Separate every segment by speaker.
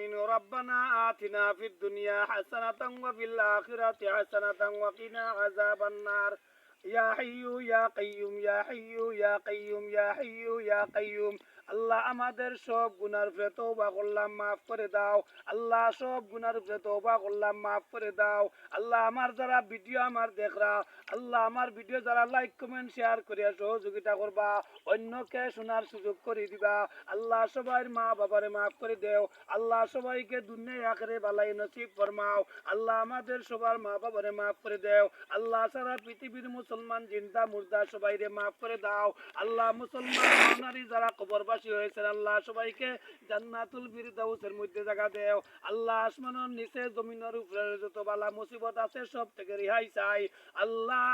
Speaker 1: آمين ربنا آتنا في الدنيا حسنة وفي الآخرة حسنة وقنا عذاب النار يا حي يا قيوم يا حي يا قيوم يا حي يا قيوم আল্লাহ আমাদের সব গুনার উপরে তওবা করলাম, মাফ করে দাও। আল্লাহ সব গুনার উপরে তওবা করলাম, মাফ করে দাও। আল্লাহ আমার যারা ভিডিও আমার দেখরা, আল্লাহ আমার ভিডিও যারা লাইক কমেন্ট শেয়ার করিয়া সহযোগিতা করবা, অন্যকে শোনার সুযোগ করে দিবা। আল্লাহ সবাই মা বাবারে মাফ করে দেও। আল্লাহ সবাইকে দুনিয়া আখিরে বালাই নসিব ফরমাও। আল্লাহ আমাদের সবার মা বাবারে মাফ করে দেও। আল্লাহ সারা পৃথিবীর মুসলমান জিন্দা মুর্দা সবাইরে মাফ করে দাও। আল্লাহ মুসলমান নারী যারা কবরবাসী হয়েছে, আল্লাহ সবাইকে জান্নাতুল ফিরদাউসের মধ্যে জায়গা দেও। আল্লাহ আসমানের নিচে জমিনের উপরে যত বালা মুসিবত আছে সব থেকে রেহাই চাই। আল্লাহ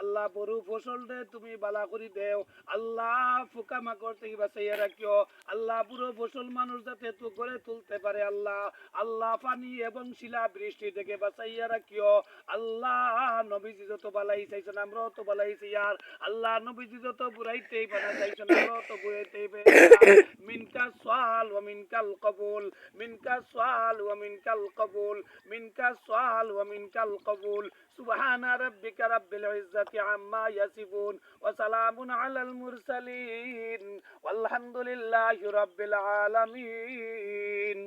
Speaker 1: আল্লাহ বড় ফসল দে তুমি বালা করে দেও। আল্লাহ পোকা মাকড় থেকে বাঁচাইয়া রাখিও। আল্লাহ পুরো ফসল মানুষ যাতে তো করে তুলতে পারে। আল্লাহ আল্লাহ পানি এবং শিলা বৃষ্টি থেকে বাঁচাইয়া রাখিও। আল্লাহ নবীজি যত বালাই চাইছেন আমরাও তো বালাই চাই। আর আল্লাহ নবীজি যত বুড়াইতেই বানা চাইছেন আমরাও তো বুড়াইতেই মিনকা সাল ওয়া মিনকাল কবুল, মিনকা সাল ওয়া মিনকাল কবুল, মিনকা সাল ওয়া মিনকাল কবুল। সুবহানা রাব্বিকা রাব্বিল ইজ্জাতি আম্মা ইয়াসিফুন ওয়া সালামুন আলাল মুরসালিন ওয়ালহামদুলিল্লাহি রাব্বিল আলামিন।